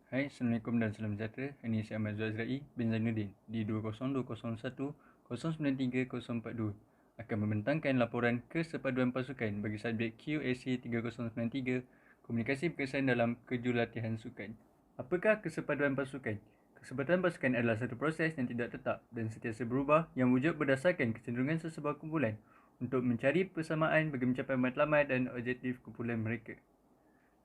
Hai, Assalamualaikum dan salam sejahtera. Ini saya Ahmad Zuazrai bin Zainuddin di 20201-093-042 akan membentangkan laporan kesepaduan pasukan bagi subjek QAC 3093 Komunikasi Berkesan dalam Kejurulatihan Sukan. Apakah kesepaduan pasukan? Kesepaduan pasukan adalah satu proses yang tidak tetap dan sentiasa berubah yang wujud berdasarkan kecenderungan sesebuah kumpulan untuk mencari persamaan bagi mencapai matlamat dan objektif kumpulan mereka.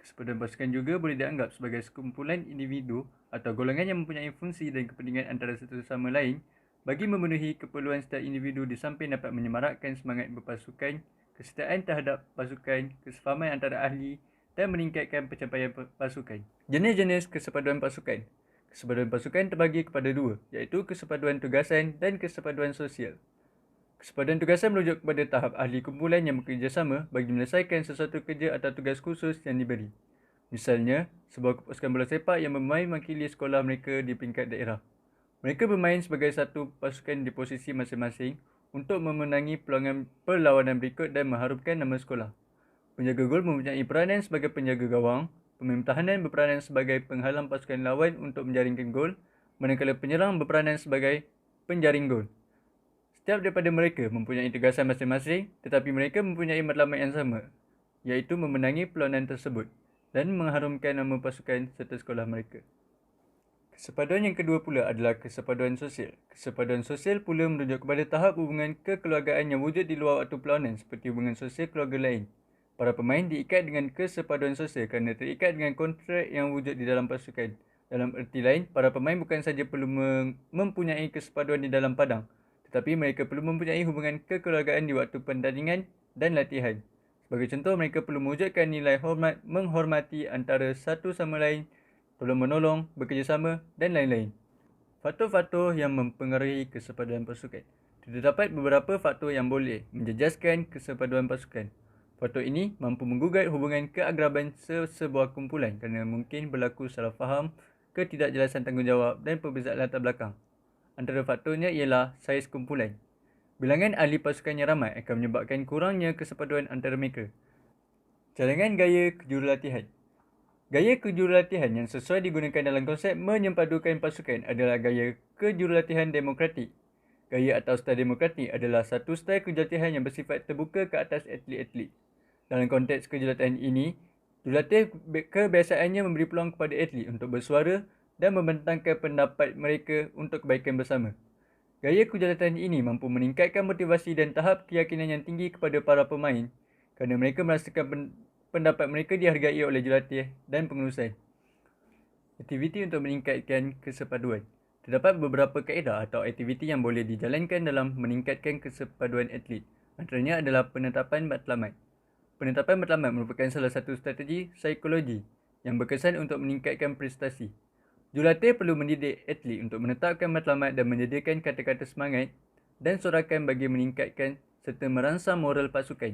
Kesepaduan pasukan juga boleh dianggap sebagai sekumpulan individu atau golongan yang mempunyai fungsi dan kepentingan antara satu sama lain bagi memenuhi keperluan setiap individu di samping dapat menyemarakkan semangat berpasukan, kesetiaan terhadap pasukan, kesefahaman antara ahli dan meningkatkan pencapaian pasukan. Jenis-jenis kesepaduan pasukan. Kesepaduan pasukan terbagi kepada dua, iaitu kesepaduan tugasan dan kesepaduan sosial. Kesepaduan tugasan merujuk kepada tahap ahli kumpulan yang bekerjasama bagi menyelesaikan sesuatu kerja atau tugas khusus yang diberi. Misalnya, sebuah pasukan bola sepak yang bermain mewakili sekolah mereka di peringkat daerah. Mereka bermain sebagai satu pasukan di posisi masing-masing untuk memenangi perlawanan berikut dan mengharumkan nama sekolah. Penjaga gol mempunyai peranan sebagai penjaga gawang, pemain pertahanan berperanan sebagai penghalang pasukan lawan untuk menjaringkan gol, manakala penyerang berperanan sebagai penjaring gol. Setiap daripada mereka mempunyai tugasan masing-masing, tetapi mereka mempunyai matlamat yang sama, iaitu memenangi perlawanan tersebut dan mengharumkan nama pasukan serta sekolah mereka. Kesepaduan yang kedua pula adalah kesepaduan sosial. Kesepaduan sosial pula merujuk kepada tahap hubungan kekeluargaan yang wujud di luar waktu perlawanan seperti hubungan sosial keluarga lain. Para pemain diikat dengan kesepaduan sosial kerana terikat dengan kontrak yang wujud di dalam pasukan. Dalam erti lain, para pemain bukan sahaja perlu mempunyai kesepaduan di dalam padang, tetapi mereka perlu mempunyai hubungan kekeluargaan di waktu pertandingan dan latihan. Sebagai contoh, mereka perlu mewujudkan nilai menghormati antara satu sama lain, tolong-menolong, bekerjasama dan lain-lain. Faktor-faktor yang mempengaruhi kesepaduan pasukan. Terdapat beberapa faktor yang boleh menjejaskan kesepaduan pasukan. Faktor ini mampu menggugat hubungan keagraban sebuah kumpulan kerana mungkin berlaku salah faham, ketidakjelasan tanggungjawab dan perbezaan latar belakang. Antara faktornya ialah saiz kumpulan. Bilangan ahli pasukan yang ramai akan menyebabkan kurangnya kesepaduan antara mereka. Cadangan gaya kejurulatihan. Gaya kejurulatihan yang sesuai digunakan dalam konsep menyempadukan pasukan adalah gaya kejurulatihan demokratik. Gaya atau style demokratik adalah satu style kejurulatihan yang bersifat terbuka ke atas atlet-atlet. Dalam konteks kejurulatihan ini, jurulatih kebiasaannya memberi peluang kepada atlet untuk bersuara dan membentangkan pendapat mereka untuk kebaikan bersama. Gaya kejurulatihan ini mampu meningkatkan motivasi dan tahap keyakinan yang tinggi kepada para pemain kerana mereka merasakan pendapat mereka dihargai oleh jurulatih dan pengurusan. Aktiviti untuk meningkatkan kesepaduan. Terdapat beberapa kaedah atau aktiviti yang boleh dijalankan dalam meningkatkan kesepaduan atlet. Antaranya adalah penetapan matlamat. Penetapan matlamat merupakan salah satu strategi psikologi yang berkesan untuk meningkatkan prestasi. Jurulatih perlu mendidik atlet untuk menetapkan matlamat dan menyediakan kata-kata semangat dan sorakan bagi meningkatkan serta merangsang moral pasukan.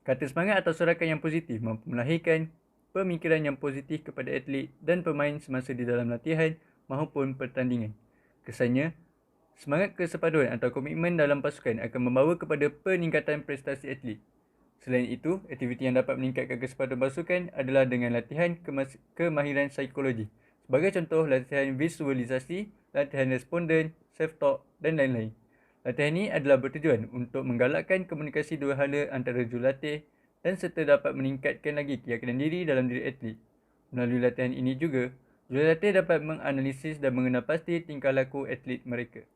Kata semangat atau sorakan yang positif mampu melahirkan pemikiran yang positif kepada atlet dan pemain semasa di dalam latihan maupun pertandingan. Kesannya, semangat kesepaduan atau komitmen dalam pasukan akan membawa kepada peningkatan prestasi atlet. Selain itu, aktiviti yang dapat meningkatkan kesepaduan pasukan adalah dengan latihan kemahiran psikologi. Sebagai contoh, latihan visualisasi, latihan responden, self-talk dan lain-lain. Latihan ini adalah bertujuan untuk menggalakkan komunikasi dua hala antara jurulatih dan serta dapat meningkatkan lagi keyakinan diri dalam diri atlet. Melalui latihan ini juga, jurulatih dapat menganalisis dan mengenal pasti tingkah laku atlet mereka.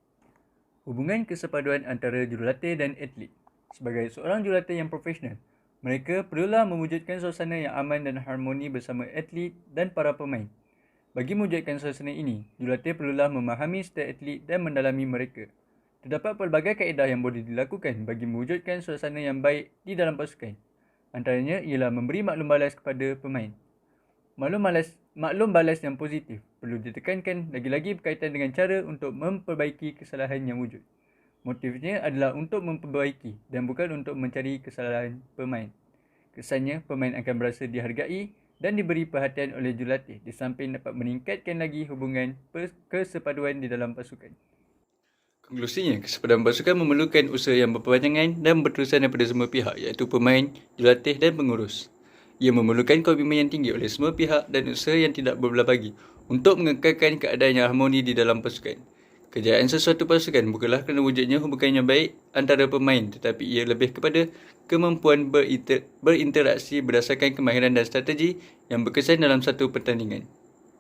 Hubungan kesepaduan antara jurulatih dan atlet. Sebagai seorang jurulatih yang profesional, mereka perlulah mewujudkan suasana yang aman dan harmoni bersama atlet dan para pemain. Bagi mewujudkan suasana ini, jurulatih perlulah memahami setiap atlet dan mendalami mereka. Terdapat pelbagai kaedah yang boleh dilakukan bagi mewujudkan suasana yang baik di dalam pasukan. Antaranya ialah memberi maklum balas kepada pemain. Maklum balas yang positif perlu ditekankan lagi-lagi berkaitan dengan cara untuk memperbaiki kesalahan yang wujud. Motifnya adalah untuk memperbaiki dan bukan untuk mencari kesalahan pemain. Kesannya, pemain akan berasa dihargai dan diberi perhatian oleh jurulatih di samping dapat meningkatkan lagi hubungan kesepaduan di dalam pasukan. Konklusinya, kesepaduan pasukan memerlukan usaha yang berpanjangan dan berterusan daripada semua pihak iaitu pemain, jurulatih dan pengurus. Ia memerlukan komitmen yang tinggi oleh semua pihak dan usaha yang tidak berbelah bagi untuk mengekalkan keadaan yang harmoni di dalam pasukan. Kejayaan sesuatu pasukan bukanlah kerana wujudnya hubungan yang baik antara pemain, tetapi ia lebih kepada kemampuan berinteraksi berdasarkan kemahiran dan strategi yang berkesan dalam satu pertandingan.